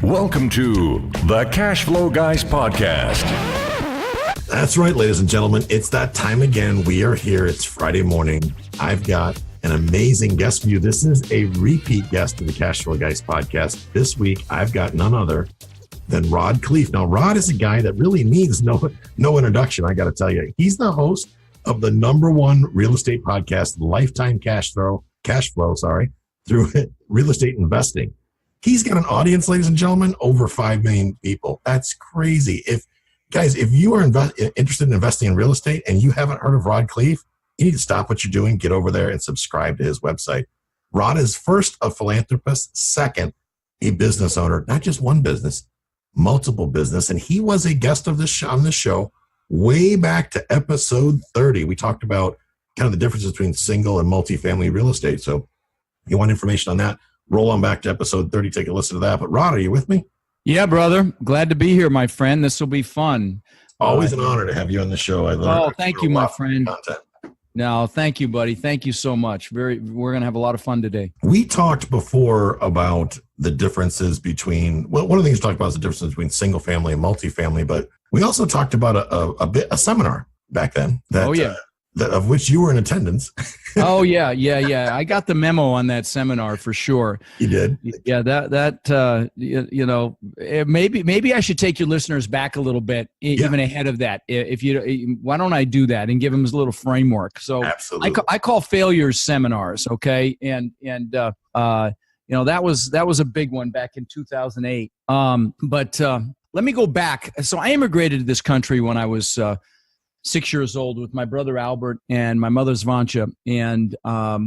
Welcome to the Cashflow Guys podcast. That's right, ladies and gentlemen. It's that time again. We are here. It's Friday morning. I've got an amazing guest for you. This is a repeat guest of the Cashflow Guys podcast. This week, I've got none other than Rod Khleif. Now, Rod is a guy that really needs no introduction, I got to tell you. He's the host of the #1 real estate podcast, Lifetime Cashflow, through real estate investing. He's got an audience, ladies and gentlemen, over 5 million people. That's crazy. If you are interested in investing in real estate and you haven't heard of Rod Khleif, you need to stop what you're doing, get over there and subscribe to his website. Rod is first a philanthropist, second a business owner, not just one business, multiple business. And he was a guest of on this show way back to episode 30. We talked about kind of the differences between single and multifamily real estate. So if you want information on that, roll on back to episode 30, take a listen to that. But Rod, are you with me? Yeah, brother. Glad to be here, my friend. This will be fun. Always an honor to have you on the show. Thank you, my friend. No, thank you, buddy. Thank you so much. We're going to have a lot of fun today. We talked before about the differences between, well, one of the things we talked about is the differences between single family and multifamily, but we also talked about a seminar back then of which you were in attendance. Oh yeah. I got the memo on that seminar for sure. You did? Yeah, maybe I should take your listeners back a little bit, even ahead of that. Why don't I do that and give them a little framework? So absolutely. I call failures seminars. Okay. And that was a big one back in 2008. But let me go back. So I immigrated to this country when I was 6 years old with my brother Albert and my mother Svancha. And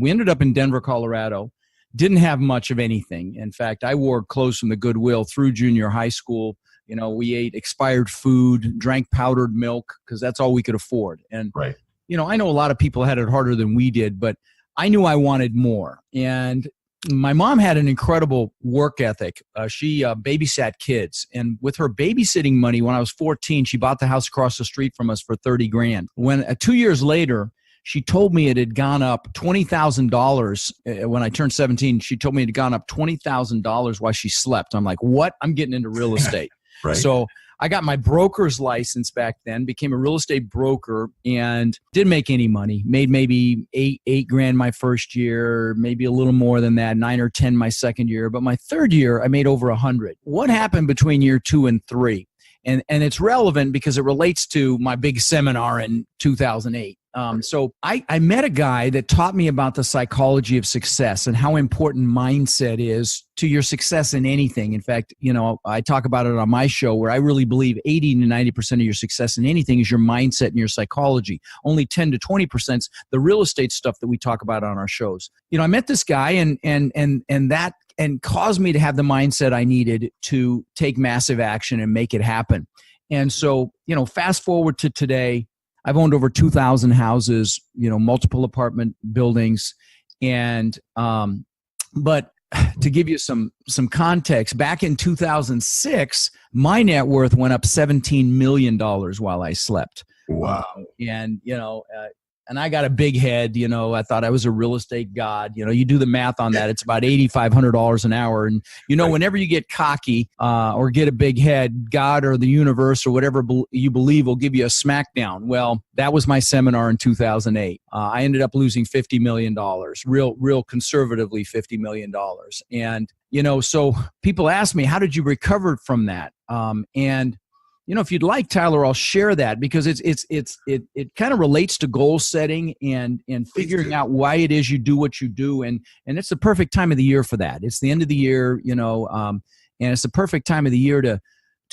we ended up in Denver, Colorado. Didn't have much of anything. In fact, I wore clothes from the Goodwill through junior high school. You know, we ate expired food, drank powdered milk because that's all we could afford. And, right. I know a lot of people had it harder than we did, but I knew I wanted more. And my mom had an incredible work ethic. She babysat kids, and with her babysitting money, when I was 14, she bought the house across the street from us for $30,000. When 2 years later, she told me it had gone up $20,000. When I turned 17, she told me it had gone up $20,000 while she slept. I'm like, what? I'm getting into real estate. Right. So I got my broker's license back then, became a real estate broker, and didn't make any money. Made maybe eight grand my first year, maybe a little more than that, 9 or 10 my second year. But my third year, I made over 100. What happened between year 2 and 3? And it's relevant because it relates to my big seminar in 2008. So I met a guy that taught me about the psychology of success and how important mindset is to your success in anything. In fact, I talk about it on my show where I really believe 80 to 90% of your success in anything is your mindset and your psychology. Only 10 to 20% is the real estate stuff that we talk about on our shows. I met this guy and that caused me to have the mindset I needed to take massive action and make it happen. And so, fast forward to today, I've owned over 2,000 houses, multiple apartment buildings. And, but to give you some context, back in 2006, my net worth went up $17 million while I slept. Wow. And I got a big head, I thought I was a real estate god. You do the math on that. It's about $8,500 an hour. And, right. Whenever you get cocky or get a big head, God or the universe or whatever you believe will give you a smackdown. Well, that was my seminar in 2008. I ended up losing $50 million, real conservatively $50 million. And, so people ask me, how did you recover from that? If you'd like, Tyler, I'll share that because it kind of relates to goal setting and figuring out why it is you do what you do, and it's the perfect time of the year for that. It's the end of the year, and it's the perfect time of the year to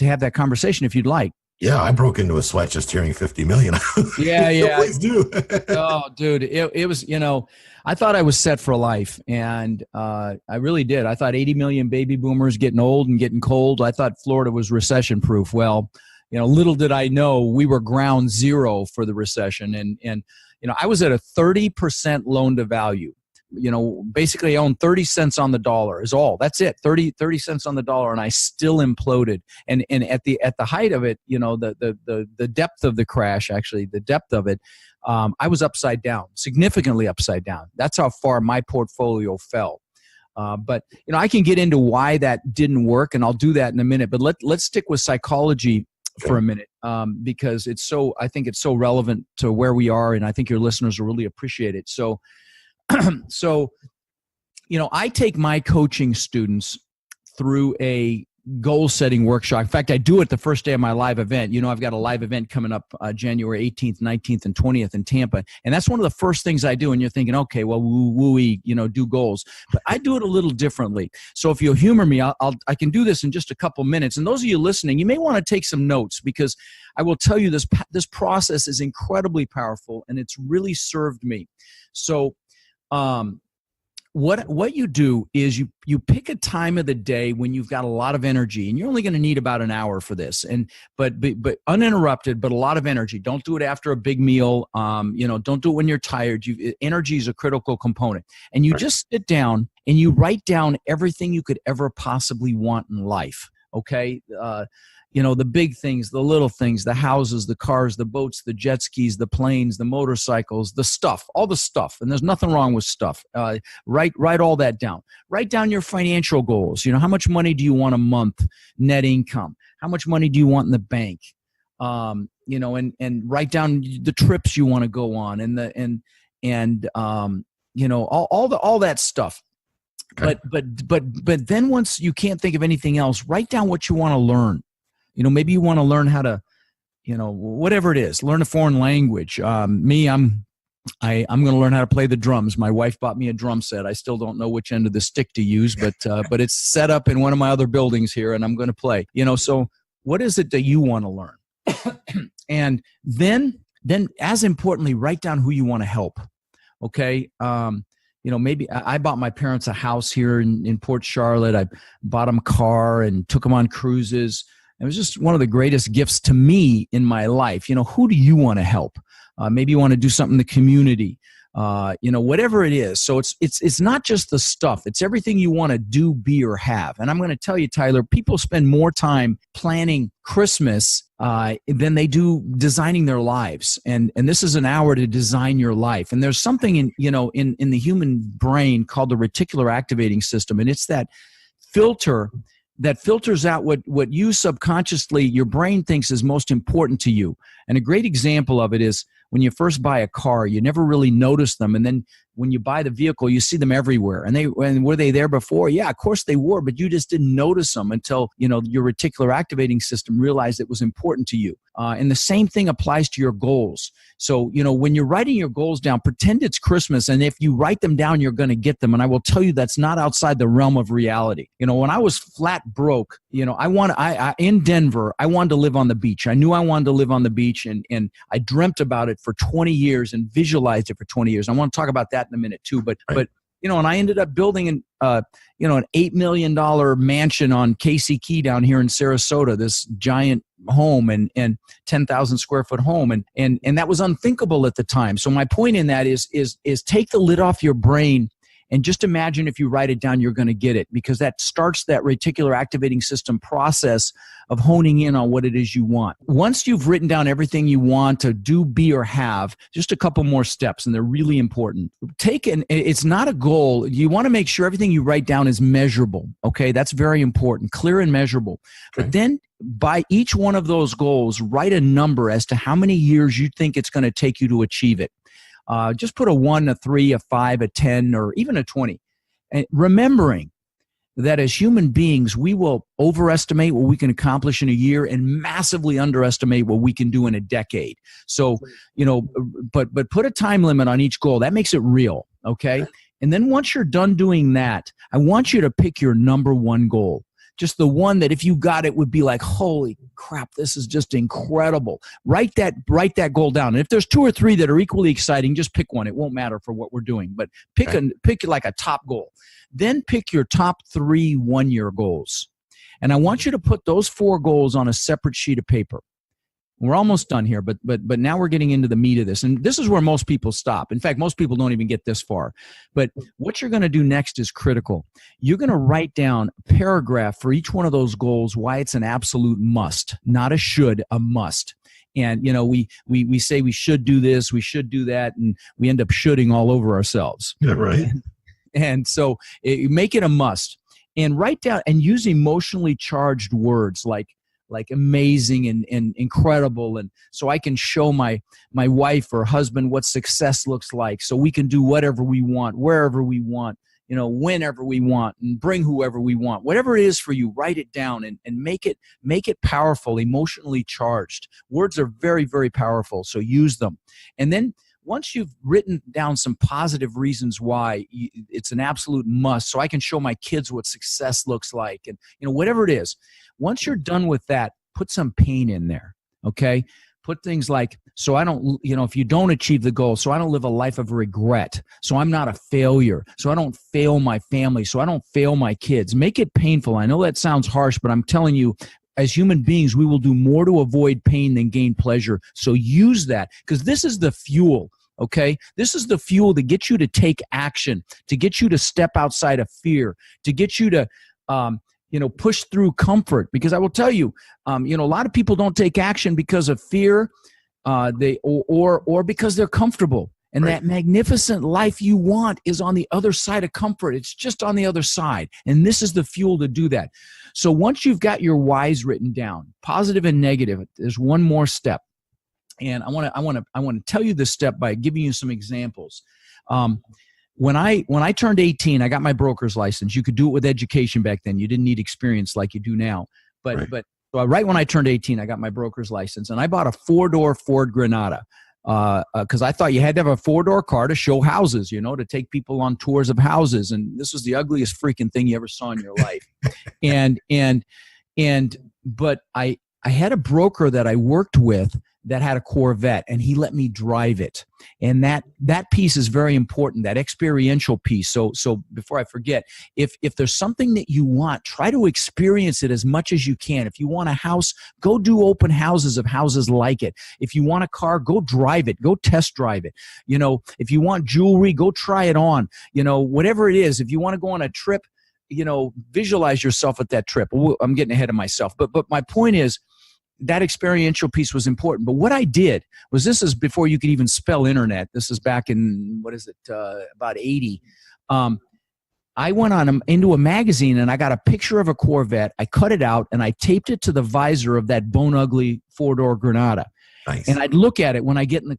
have that conversation if you'd like. Yeah, I broke into a sweat just hearing 50 million. Yeah. Please do. Oh, dude, it was, I thought I was set for life, and I really did. I thought 80 million baby boomers getting old and getting cold. I thought Florida was recession proof. Well, little did I know we were ground zero for the recession. And I was at a 30% loan to value. Basically I own 30 cents on the dollar is all. That's it. 30 cents on the dollar. And I still imploded. And at the height of it, the depth of the crash, actually the depth of it, I was upside down, significantly upside down. That's how far my portfolio fell. But I can get into why that didn't work, and I'll do that in a minute. But let's stick with psychology for a minute, because I think it's so relevant to where we are, and I think your listeners will really appreciate it. So, I take my coaching students through a goal-setting workshop. In fact, I do it the first day of my live event. I've got a live event coming up January 18th, 19th, and 20th in Tampa. And that's one of the first things I do. And you're thinking, okay, well, woo-wee, do goals. But I do it a little differently. So if you'll humor me, I can do this in just a couple minutes. And those of you listening, you may want to take some notes, because I will tell you this process is incredibly powerful, and it's really served me. So, what you do is you pick a time of the day when you've got a lot of energy, and you're only going to need about an hour for this, but uninterrupted, but a lot of energy. Don't do it after a big meal. Don't do it when you're tired. Energy is a critical component, and you just sit down and you write down everything you could ever possibly want in life. Okay. The big things, the little things, the houses, the cars, the boats, the jet skis, the planes, the motorcycles, the stuff, all the stuff. And there's nothing wrong with stuff. Write all that down. Write down your financial goals. How much money do you want a month net income? How much money do you want in the bank? And write down the trips you want to go on all that stuff. Okay. But then once you can't think of anything else, write down what you want to learn. Maybe you want to learn how to, whatever it is, learn a foreign language. I'm going to learn how to play the drums. My wife bought me a drum set. I still don't know which end of the stick to use, but it's set up in one of my other buildings here, and I'm going to play. So what is it that you want to learn? And then as importantly, write down who you want to help. Okay. Maybe I bought my parents a house here in Port Charlotte. I bought them a car and took them on cruises. It was just one of the greatest gifts to me in my life. Who do you want to help? Maybe you want to do something in the community, whatever it is. So it's not just the stuff. It's everything you want to do, be, or have. And I'm going to tell you, Tyler, people spend more time planning Christmas than they do designing their lives. And this is an hour to design your life. And there's something in the human brain called the reticular activating system. And it's that filter that filters out what you subconsciously, your brain thinks is most important to you. And a great example of it is when you first buy a car, you never really notice them. And then when you buy the vehicle, you see them everywhere. And were they there before? Yeah, of course they were, but you just didn't notice them until, your reticular activating system realized it was important to you. And the same thing applies to your goals. So, when you're writing your goals down, pretend it's Christmas. And if you write them down, you're going to get them. And I will tell you that's not outside the realm of reality. When I was flat broke, in Denver, I wanted to live on the beach. I knew I wanted to live on the beach, and I dreamt about it for 20 years and visualized it for 20 years. I want to talk about that in a minute too, but and I ended up building an $8 million mansion on Casey Key down here in Sarasota, this giant home and 10,000 square foot home. And that was unthinkable at the time. So my point in that is take the lid off your brain and just imagine if you write it down, you're going to get it, because that starts that reticular activating system process of honing in on what it is you want. Once you've written down everything you want to do, be, or have, just a couple more steps, and they're really important. It's not a goal. You want to make sure everything you write down is measurable. Okay, that's very important, clear and measurable. But then by each one of those goals, write a number as to how many years you think it's going to take you to achieve it. Just put a 1, a 3, a 5, a 10, or even a 20. And remembering that as human beings, we will overestimate what we can accomplish in a year and massively underestimate what we can do in a decade. So, but put a time limit on each goal. That makes it real, okay? And then once you're done doing that, I want you to pick your number one goal. Just the one that if you got it would be like, holy crap, this is just incredible. Write that goal down. And if there's 2 or 3 that are equally exciting, just pick one. It won't matter for what we're doing, but pick like a top goal. Then pick your top 3 one-year goals. And I want you to put those 4 goals on a separate sheet of paper. We're almost done here, but now we're getting into the meat of this. And this is where most people stop. In fact, most people don't even get this far. But what you're going to do next is critical. You're going to write down a paragraph for each one of those goals, why it's an absolute must, not a should, a must. And, we say we should do this, we should do that, and we end up shoulding all over ourselves. Yeah, right. And so make it a must. And write down and use emotionally charged words like amazing and incredible. And so I can show my wife or husband what success looks like, so we can do whatever we want, wherever we want, whenever we want, and bring whoever we want. Whatever it is for you, write it down and make it powerful, emotionally charged. Words are very, very powerful, so use them. And then once you've written down some positive reasons why it's an absolute must, so I can show my kids what success looks like, and whatever it is, once you're done with that, put some pain in there, okay? Put things like, so I don't, if you don't achieve the goal, so I don't live a life of regret, so I'm not a failure, so I don't fail my family, so I don't fail my kids. Make it painful. I know that sounds harsh, but I'm telling you, as human beings, we will do more to avoid pain than gain pleasure. So use that, because this is the fuel, okay? This is the fuel to get you to take action, to get you to step outside of fear, to get you to, push through comfort. Because I will tell you, a lot of people don't take action because of fear, or because they're comfortable. And that magnificent life you want is on the other side of comfort. It's just on the other side. And this is the fuel to do that. So once you've got your whys written down, positive and negative, there's one more step. And I want to tell you this step by giving you some examples. When I turned 18, I got my broker's license. You could do it with education back then. You didn't need experience like you do now. But right when I turned 18, I got my broker's license, and I bought a 4-door Ford Granada. Because I thought you had to have a 4-door car to show houses, to take people on tours of houses. And this was the ugliest freaking thing you ever saw in your life. But I had a broker that I worked with that had a Corvette, and he let me drive it. And that piece is very important, that experiential piece. So before I forget, if there's something that you want, try to experience it as much as you can. If you want a house, go do open houses of houses like it. If you want a car, go drive it, go test drive it. If you want jewelry, go try it on. Whatever it is, if you want to go on a trip, visualize yourself at that trip. I'm getting ahead of myself, but my point is, that experiential piece was important. But what I did was, this is before you could even spell internet. This is back in, about 80. I went into a magazine, and I got a picture of a Corvette. I cut it out, and I taped it to the visor of that bone ugly 4-door Granada. Nice. And I'd look at it when I got in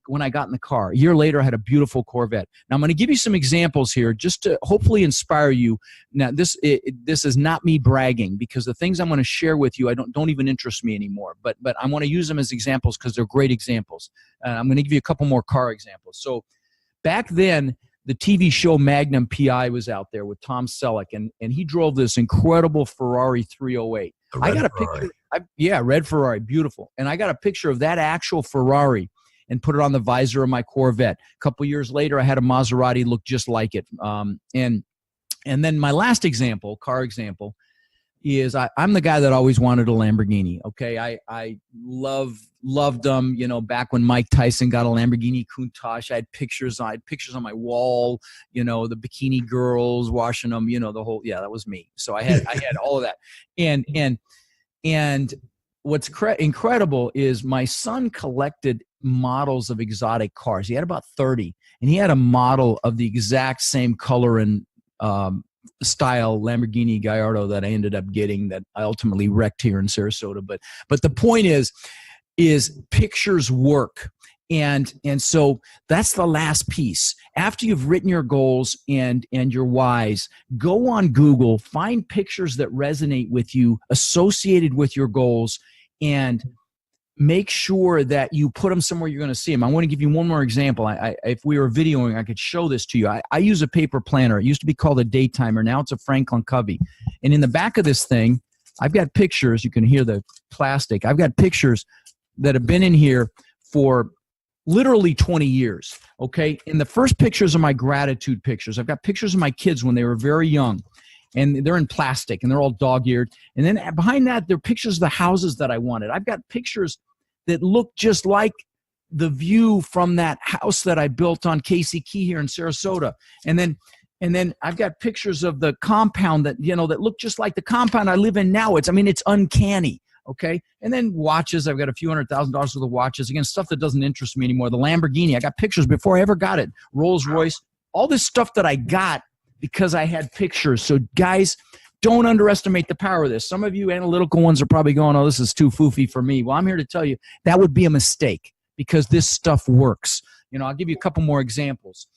the car. A year later, I had a beautiful Corvette. Now, I'm going to give you some examples here just to hopefully inspire you. Now, this is not me bragging, because the things I'm going to share with you don't even interest me anymore. But I want to use them as examples because they're great examples. I'm going to give you a couple more car examples. So back then, the TV show Magnum P.I. was out there with Tom Selleck, and he drove this incredible Ferrari 308. I got a picture. Red Ferrari, beautiful. And I got a picture of that actual Ferrari and put it on the visor of my Corvette. A couple years later, I had a Maserati look just like it. And then my last example, car example, is I'm the guy that always wanted a Lamborghini. Okay, I loved them. Back when Mike Tyson got a Lamborghini Countach, I had pictures on my wall. The bikini girls washing them. The whole that was me. So I had all of that. And what's incredible is my son collected models of exotic cars. He had about 30, and he had a model of the exact same color and style Lamborghini Gallardo that I ended up getting, that I ultimately wrecked here in Sarasota. But the point is pictures work. And so that's the last piece. After you've written your goals and your whys, go on Google, find pictures that resonate with you, associated with your goals, and make sure that you put them somewhere you're going to see them. I want to give you one more example. If we were videoing, I could show this to you. I use a paper planner. It used to be called a Daytimer. Now it's a Franklin Covey. And in the back of this thing, I've got pictures. You can hear the plastic. I've got pictures that have been in here for literally 20 years, okay? And the first pictures are my gratitude pictures. I've got pictures of my kids when they were very young, and they're in plastic, and they're all dog-eared. And then behind that, there are pictures of the houses that I wanted. I've got pictures that look just like the view from that house that I built on Casey Key here in Sarasota. And then I've got pictures of the compound that look just like the compound I live in now. It's uncanny. Okay. And then watches. I've got a few $100,000 worth of watches. Again, stuff that doesn't interest me anymore. The Lamborghini. I got pictures before I ever got it. Rolls Royce. All this stuff that I got because I had pictures. So guys, don't underestimate the power of this. Some of you analytical ones are probably going, oh, this is too foofy for me. Well, I'm here to tell you that would be a mistake because this stuff works. I'll give you a couple more examples.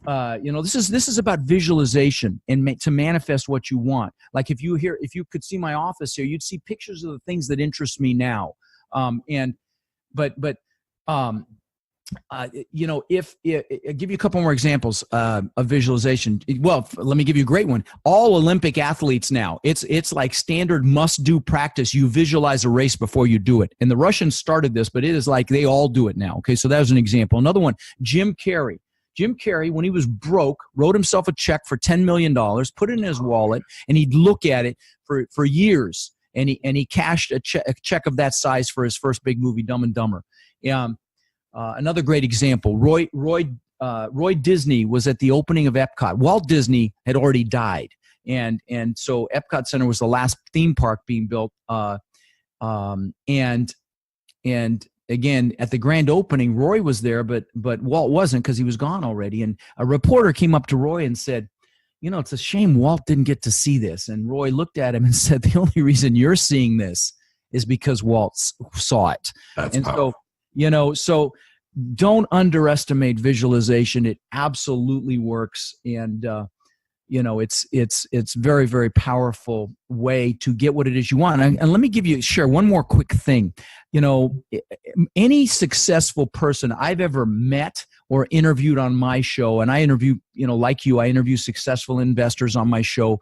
This is about visualization and to manifest what you want. Like if you could see my office here, you'd see pictures of the things that interest me now. I'll give you a couple more examples of visualization. Well, let me give you a great one. All Olympic athletes now, it's like standard must-do practice. You visualize a race before you do it. And the Russians started this, but it is like they all do it now. Okay, so that was an example. Another one, Jim Carrey. Jim Carrey, when he was broke, wrote himself a check for $10 million, put it in his wallet, and he'd look at it for years. And he cashed a check of that size for his first big movie, Dumb and Dumber. Another great example, Roy Disney was at the opening of Epcot. Walt Disney had already died, and so Epcot Center was the last theme park being built. And again, at the grand opening, Roy was there, but Walt wasn't because he was gone already. And a reporter came up to Roy and said, it's a shame Walt didn't get to see this. And Roy looked at him and said, the only reason you're seeing this is because Walt saw it. That's and powerful. So don't underestimate visualization. It absolutely works. And, it's very, very powerful way to get what it is you want. And let me share one more quick thing. Any successful person I've ever met or interviewed on my show, and I interview, like you, I interview successful investors on my show.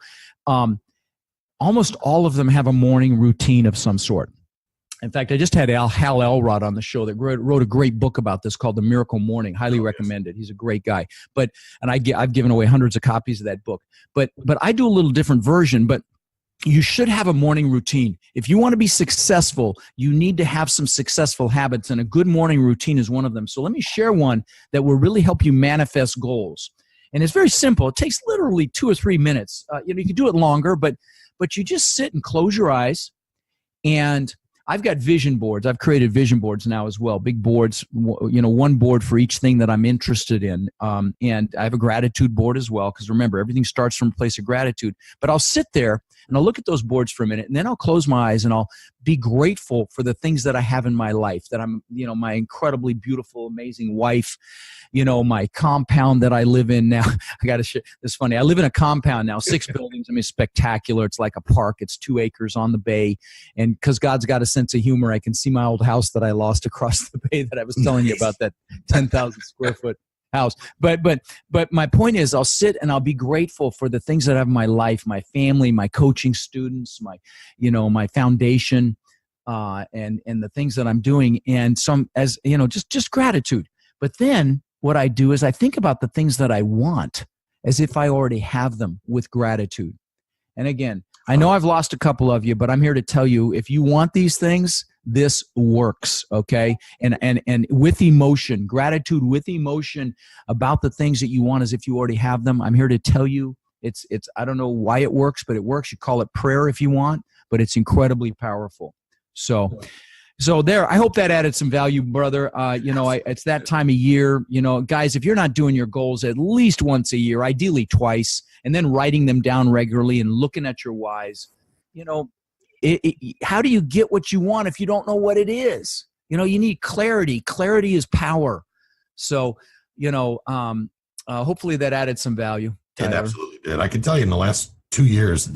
Almost all of them have a morning routine of some sort. In fact, I just had Hal Elrod on the show that wrote a great book about this called The Miracle Morning. Highly recommended. He's a great guy. I've given away hundreds of copies of that book. But I do a little different version. But you should have a morning routine. If you want to be successful, you need to have some successful habits, and a good morning routine is one of them. So let me share one that will really help you manifest goals. And it's very simple. It takes literally 2 or 3 minutes. You can do it longer, but you just sit and close your eyes. And I've got vision boards. I've created vision boards now as well, big boards, one board for each thing that I'm interested in. And I have a gratitude board as well, because remember, everything starts from a place of gratitude. But I'll sit there and I'll look at those boards for a minute, and then I'll close my eyes and I'll be grateful for the things that I have in my life, that I'm, my incredibly beautiful, amazing wife, my compound that I live in now. I got to share. It's funny. I live in a compound now, 6 buildings. I mean, it's spectacular. It's like a park. It's 2 acres on the bay. And because God's got a sense of humor, I can see my old house that I lost across the bay that I was telling you about, that 10,000 square foot house. But my point is, I'll sit and I'll be grateful for the things that I have in my life, my family, my coaching students, my foundation, and the things that I'm doing, and just gratitude. But then what I do is I think about the things that I want as if I already have them with gratitude. And again, I know I've lost a couple of you, but I'm here to tell you, if you want these things, this works, okay? And with emotion, gratitude with emotion about the things that you want as if you already have them. I'm here to tell you, it's I don't know why it works, but it works. You call it prayer if you want, but it's incredibly powerful. So there, I hope that added some value, brother. It's that time of year. Guys, if you're not doing your goals at least once a year, ideally twice, and then writing them down regularly and looking at your whys, how do you get what you want if you don't know what it is? You need clarity. Clarity is power. So, hopefully that added some value. It absolutely did. I can tell you in the last 2 years,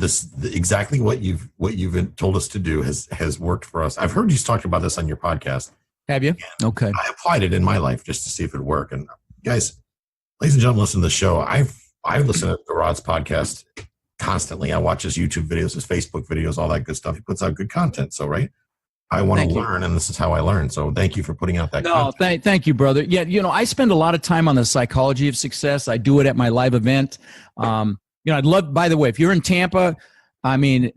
exactly what you've told us to do has worked for us. I've heard you talk about this on your podcast. Have you? Okay. I applied it in my life just to see if it would work. And guys, ladies and gentlemen, listen to the show. I listen to Garad's podcast constantly. I watch his YouTube videos, his Facebook videos, all that good stuff. He puts out good content. So, right, I want to learn, and this is how I learn. So thank you for putting out that content. Thank you, brother. Yeah, I spend a lot of time on the psychology of success. I do it at my live event. I'd love, by the way, if you're in Tampa,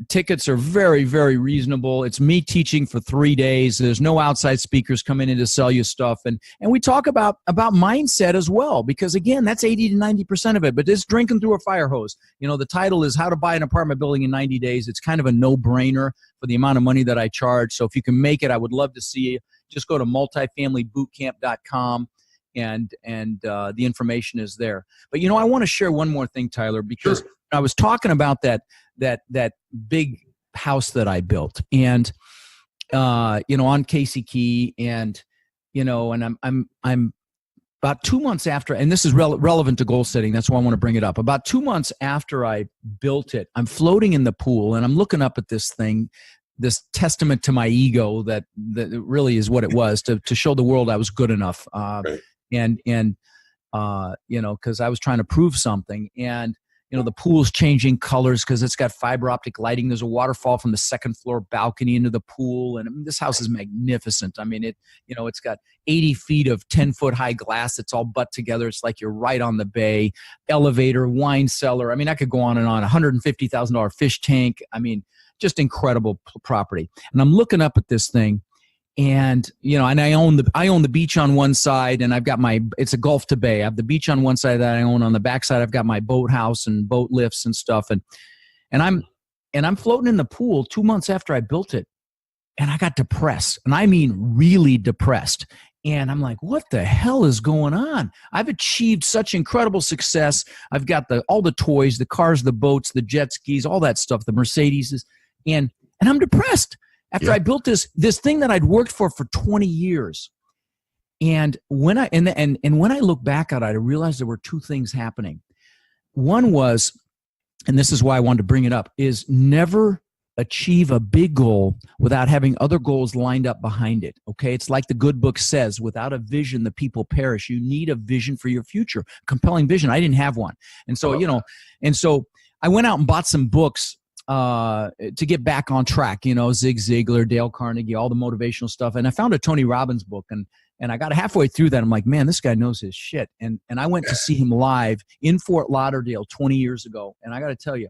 tickets are very, very reasonable. It's me teaching for 3 days. There's no outside speakers coming in to sell you stuff. And we talk about mindset as well, because again, that's 80 to 90% of it, but it's drinking through a fire hose. The title is How to Buy an Apartment Building in 90 Days. It's kind of a no-brainer for the amount of money that I charge. So if you can make it, I would love to see you. Just go to multifamilybootcamp.com the information is there. But I want to share one more thing, Tyler, because I was talking about that big house that I built, and on Casey Key, and and I'm about 2 months after, and this is relevant to goal setting. That's why I want to bring it up. About 2 months after I built it, I'm floating in the pool and I'm looking up at this thing, this testament to my ego that really is what it was, to show the world I was good enough. Right. And because I was trying to prove something. And the pool's changing colors because it's got fiber optic lighting. There's a waterfall from the second floor balcony into the pool. And this house is magnificent. I mean, it's got 80 feet of 10-foot high glass. It's all butt together. It's like you're right on the bay. Elevator, wine cellar. I mean, I could go on and on. $150,000 fish tank. I mean, just incredible property. And I'm looking up at this thing. And and I own the beach on one side, and I've got it's a Gulf to Bay. I have the beach on one side that I own. On the back side, I've got my boat house and boat lifts and stuff. And I'm floating in the pool 2 months after I built it, and I got depressed, and I mean really depressed. And I'm like, what the hell is going on? I've achieved such incredible success. I've got all the toys, the cars, the boats, the jet skis, all that stuff, the Mercedes, and I'm depressed. After I built this thing that I'd worked for 20 years. And when I when I look back at it, I realized there were two things happening. One was, and this is why I wanted to bring it up, is never achieve a big goal without having other goals lined up behind it. Okay? It's like the good book says, without a vision, the people perish. You need a vision for your future, compelling vision. I didn't have one. And so, so I went out and bought some books to get back on track, Zig Ziglar, Dale Carnegie, all the motivational stuff. And I found a Tony Robbins book, and I got halfway through that. I'm like, man, this guy knows his shit. And I went to see him live in Fort Lauderdale 20 years ago. And I got to tell you,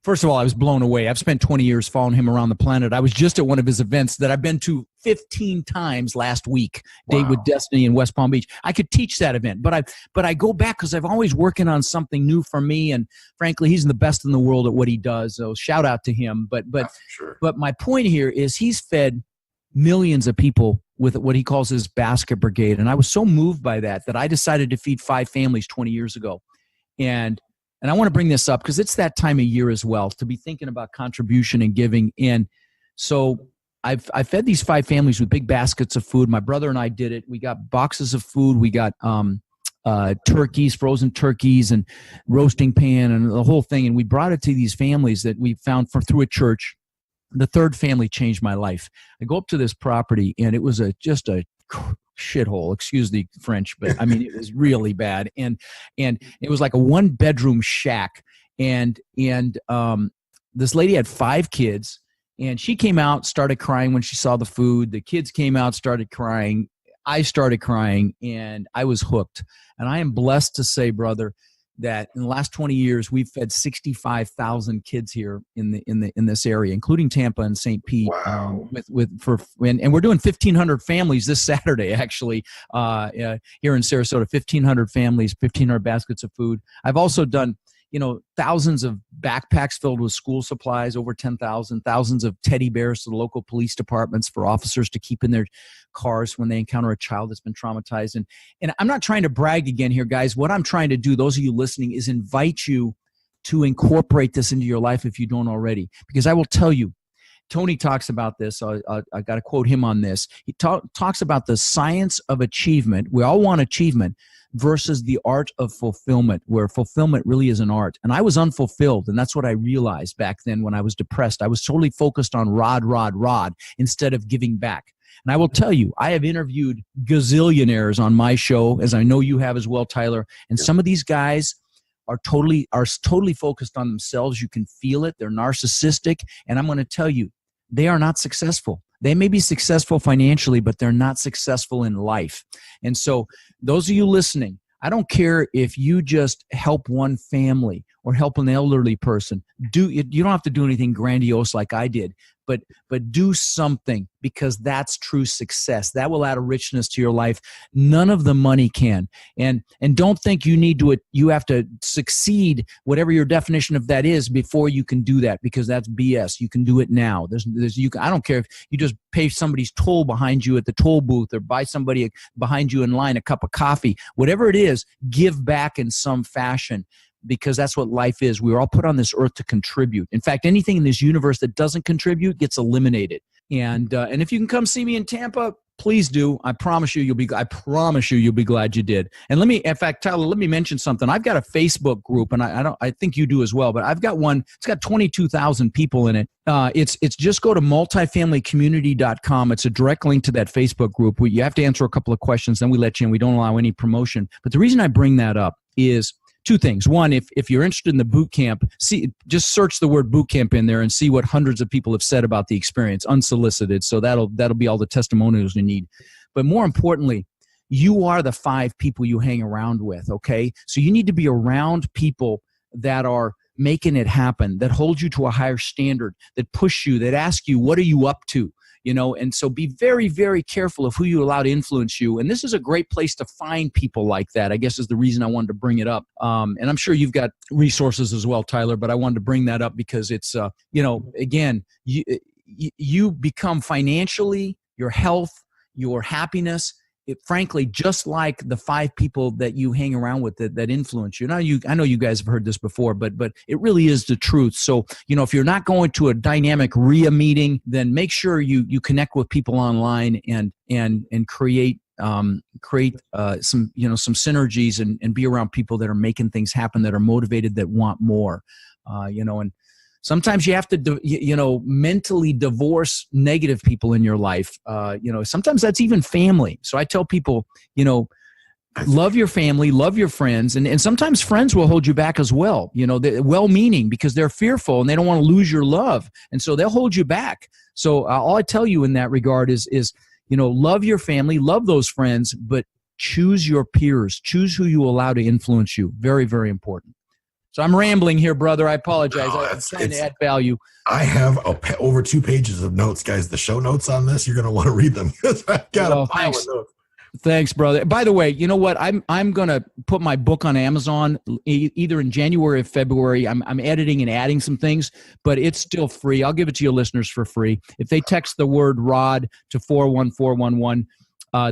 first of all, I was blown away. I've spent 20 years following him around the planet. I was just at one of his events that I've been to 15 times last week, Date with Destiny in West Palm Beach. I could teach that event, but I go back because I've always working on something new for me. And frankly, he's the best in the world at what he does. So shout out to him. But my point here is he's fed millions of people with what he calls his basket brigade. And I was so moved by that I decided to feed 5 families 20 years ago. And I want to bring this up because it's that time of year as well to be thinking about contribution and giving. And so I fed these 5 families with big baskets of food. My brother and I did it. We got boxes of food. We got turkeys, frozen turkeys, and roasting pan and the whole thing. And we brought it to these families that we found through a church. The third family changed my life. I go up to this property, and it was just a shithole, excuse the French, but I mean, it was really bad. And it was like a 1-bedroom shack. And this lady had 5 kids, and she came out, started crying when she saw the food. The kids came out, started crying. I started crying, and I was hooked. And I am blessed to say, brother, that in the last 20 years, we've fed 65,000 kids here in this area, including Tampa and St. Pete. Wow. And we're doing 1,500 families this Saturday, actually, here in Sarasota. 1,500 families, 1,500 baskets of food. I've also done, thousands of backpacks filled with school supplies, over 10,000, thousands of teddy bears to the local police departments for officers to keep in their cars when they encounter a child that's been traumatized. And I'm not trying to brag again here, guys. What I'm trying to do, those of you listening, is invite you to incorporate this into your life if you don't already. Because I will tell you, Tony talks about this. I got to quote him on this. He talks about the science of achievement. We all want achievement versus the art of fulfillment, where fulfillment really is an art. And I was unfulfilled, and that's what I realized back then when I was depressed. I was totally focused on rod instead of giving back. And I will tell you, I have interviewed gazillionaires on my show, as I know you have as well, Tyler. And some of these guys are totally focused on themselves. You can feel it. They're narcissistic. And I'm going to tell you, they are not successful. They may be successful financially, but they're not successful in life. And so those of you listening, I don't care if you just help one family or help an elderly person. You don't have to do anything grandiose like I did, but do something, because that's true success. That will add a richness to your life. None of the money can. And don't think you have to succeed, whatever your definition of that is, before you can do that, because that's BS. You can do it now. I don't care if you just pay somebody's toll behind you at the toll booth, or buy somebody behind you in line a cup of coffee. Whatever it is, give back in some fashion, because that's what life is. We were all put on this earth to contribute. In fact, anything in this universe that doesn't contribute gets eliminated. And if you can come see me in Tampa, please do. I promise you, you'll be glad you did. And in fact, Tyler, let me mention something. I've got a Facebook group, and I think you do as well, but I've got one. It's got 22,000 people in it. It's just go to multifamilycommunity.com. It's a direct link to that Facebook group. You have to answer a couple of questions, then we let you in. We don't allow any promotion. But the reason I bring that up is two things. One, if you're interested in the boot camp, just search the word boot camp in there and see what hundreds of people have said about the experience, unsolicited. So that'll be all the testimonials you need. But more importantly, you are the 5 people you hang around with, okay? So you need to be around people that are making it happen, that hold you to a higher standard, that push you, that ask you, what are you up to? And so be very, very careful of who you allow to influence you. And this is a great place to find people like that, I guess, is the reason I wanted to bring it up. And I'm sure you've got resources as well, Tyler, but I wanted to bring that up because it's, again, you become financially, your health, your happiness, frankly, just like the 5 people that you hang around with that influence you. I know you guys have heard this before, but it really is the truth. So, if you're not going to a dynamic RIA meeting, then make sure you connect with people online and create some synergies and be around people that are making things happen, that are motivated, that want more, and sometimes you have to, mentally divorce negative people in your life. Sometimes that's even family. So I tell people, love your family, love your friends. And sometimes friends will hold you back as well. They're well-meaning because they're fearful and they don't want to lose your love. And so they'll hold you back. So all I tell you in that regard is love your family, love those friends, but choose your peers. Choose who you allow to influence you. Very, very important. So I'm rambling here, brother. I apologize. I'm trying to add value. I have over 2 pages of notes, guys. The show notes on this, you're going to want to read them because I've got a pile of notes. Thanks, brother. By the way, you know what? I'm going to put my book on Amazon either in January or February. I'm editing and adding some things, but it's still free. I'll give it to your listeners for free. If they text the word ROD to 41411,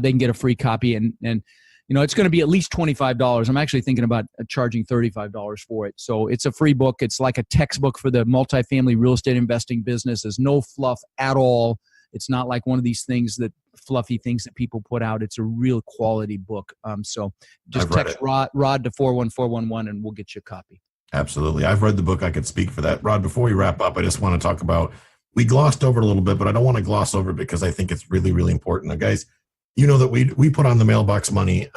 they can get a free copy. And it's going to be at least $25. I'm actually thinking about charging $35 for it. So it's a free book. It's like a textbook for the multifamily real estate investing business. There's no fluff at all. It's not like one of these fluffy things that people put out. It's a real quality book. So just text Rod to 41411 and we'll get you a copy. Absolutely. I've read the book. I could speak for that. Rod, before we wrap up, I just want to talk about, we glossed over it a little bit, but I don't want to gloss over it because I think it's really, really important. Now, guys, that we put on the mailbox money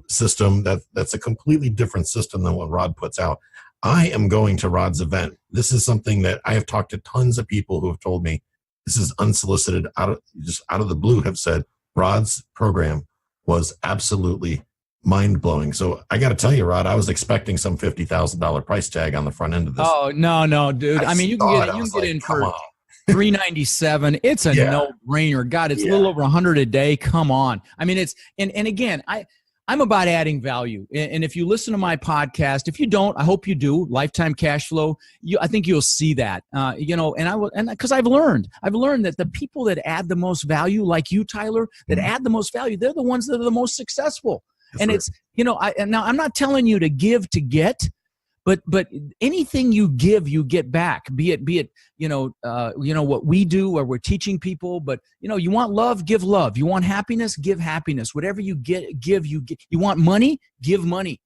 system. That's a completely different system than what Rod puts out. I am going to Rod's event. This is something that I have talked to tons of people who have told me this is unsolicited, out of the blue, have said Rod's program was absolutely mind-blowing. So I got to tell you, Rod, I was expecting some $50,000 price tag on the front end of this. Oh, no, dude. I mean, you can get in for $397. It's a no-brainer. God, it's a little over $100 a day. Come on. I mean, it's and again, I'm about adding value. And if you listen to my podcast, if you don't, I hope you do. Lifetime Cashflow. I think you'll see that. And because I've learned that the people that add the most value, like you, Tyler, that add the most value, they're the ones that are the most successful. That's and right. It's now I'm not telling you to give to get. But anything you give, you get back. Be it what we do, or we're teaching people. But you want love, give love. You want happiness, give happiness. Whatever you give. You want money, give money.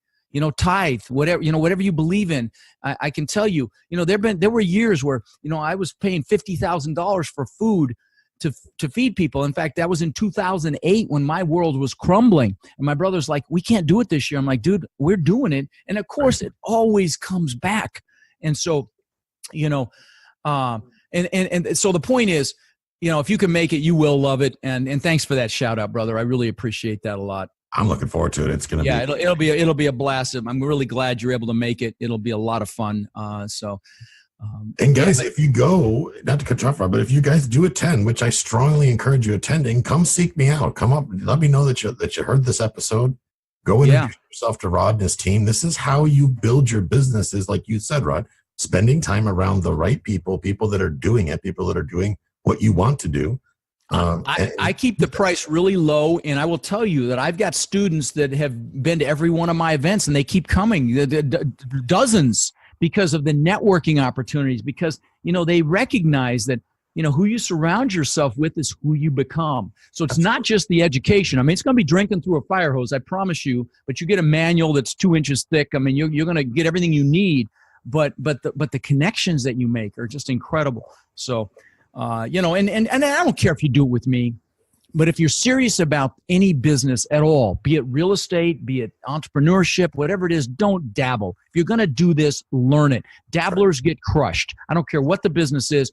Tithe, whatever you believe in. I can tell you, there were years where I was paying $50,000 for food to feed people. In fact, that was in 2008 when my world was crumbling. And my brother's like, we can't do it this year. I'm like, dude, we're doing it. And of course, it always comes back. And so, and so the point is, if you can make it, you will love it. And thanks for that shout out, brother. I really appreciate that a lot. I'm looking forward to it. It's going to be. It'll be a blast. I'm really glad you're able to make it. It'll be a lot of fun. And guys, if you go, not to cut you off, Rob, but if you guys do attend, which I strongly encourage you attending, come seek me out. Come up, let me know that you heard this episode. Go and introduce yourself to Rod and his team. This is how you build your businesses, like you said, Rod. Spending time around the right people that are doing it, people that are doing what you want to do. I keep the price really low, and I will tell you that I've got students that have been to every one of my events, and they keep coming, dozens, because of the networking opportunities, because, they recognize that, who you surround yourself with is who you become. So it's not just the education. I mean, it's going to be drinking through a fire hose, I promise you, but you get a manual that's 2 inches thick. I mean, you're going to get everything you need, but the connections that you make are just incredible. So, and I don't care if you do it with me, but if you're serious about any business at all, be it real estate, be it entrepreneurship, whatever it is, don't dabble. If you're going to do this, learn it. Dabblers get crushed. I don't care what the business is.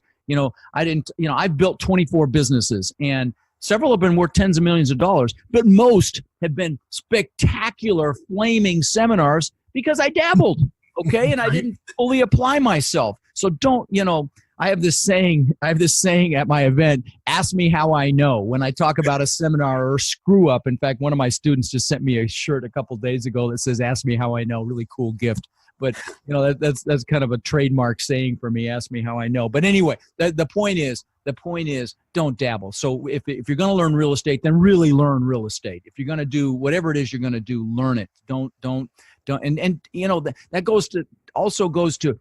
I've built 24 businesses, and several have been worth tens of millions of dollars, but most have been spectacular, flaming seminars because I dabbled, okay? And I didn't fully apply myself. So don't, I have this saying at my event, ask me how I know, when I talk about a seminar or screw up. In fact, one of my students just sent me a shirt a couple days ago that says, ask me how I know. Really cool gift. But, that's kind of a trademark saying for me, ask me how I know. But anyway, the point is don't dabble. So if you're going to learn real estate, then really learn real estate. If you're going to do whatever it is you're going to do, learn it. Don't, and that also goes to,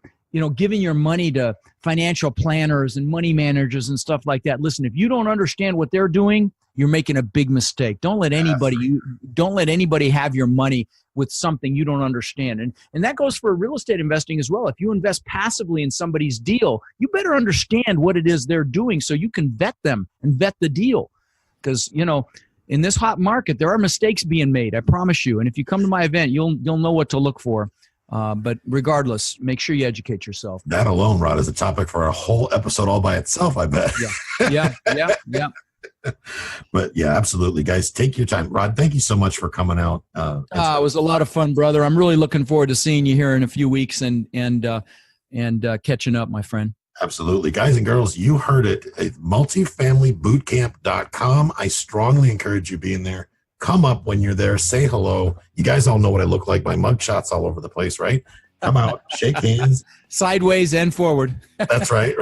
giving your money to financial planners and money managers and stuff like that. Listen, if you don't understand what they're doing, you're making a big mistake. Don't let anybody have your money with something you don't understand. And that goes for real estate investing as well. If you invest passively in somebody's deal, you better understand what it is they're doing so you can vet them and vet the deal. Because, in this hot market, there are mistakes being made, I promise you. And if you come to my event, you'll know what to look for. But regardless, make sure you educate yourself. That alone, Rod, is a topic for a whole episode all by itself, I bet. Yeah. But yeah, absolutely. Guys, take your time. Rod, thank you so much for coming out. It was a lot of fun, brother. I'm really looking forward to seeing you here in a few weeks and catching up, my friend. Absolutely. Guys and girls, you heard it. Multifamilybootcamp.com. I strongly encourage you being there. Come up when you're there. Say hello. You guys all know what I look like. My mugshot's all over the place, right? Come out, shake hands. Sideways and forward. That's right?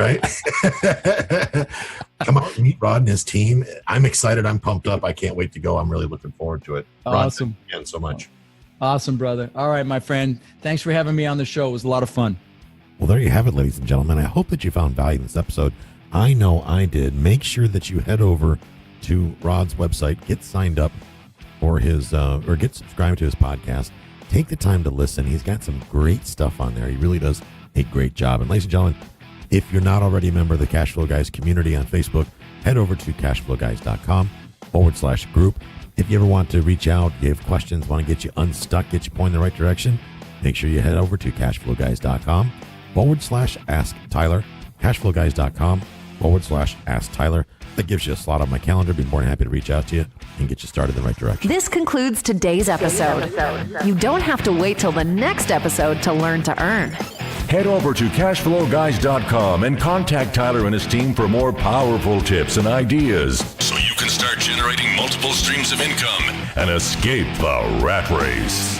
Come out and meet Rod and his team. I'm excited. I'm pumped up. I can't wait to go. I'm really looking forward to it. Awesome. Rod, thank you again so much. Awesome, brother. All right, my friend. Thanks for having me on the show. It was a lot of fun. Well, there you have it, ladies and gentlemen. I hope that you found value in this episode. I know I did. Make sure that you head over to Rod's website, get signed up for his, or get subscribed to his podcast. Take the time to listen. He's got some great stuff on there. He really does a great job. And ladies and gentlemen, if you're not already a member of the Cashflow Guys community on Facebook, head over to cashflowguys.com/group. If you ever want to reach out, you have questions, want to get you unstuck, get you pointed in the right direction, make sure you head over to cashflowguys.com/ask Tyler, cashflowguys.com/ask Tyler. That gives you a slot on my calendar. Be more than happy to reach out to you and get you started in the right direction. This concludes today's episode. You don't have to wait till the next episode to learn to earn. Head over to cashflowguys.com and contact Tyler and his team for more powerful tips and ideas so you can start generating multiple streams of income and escape the rat race.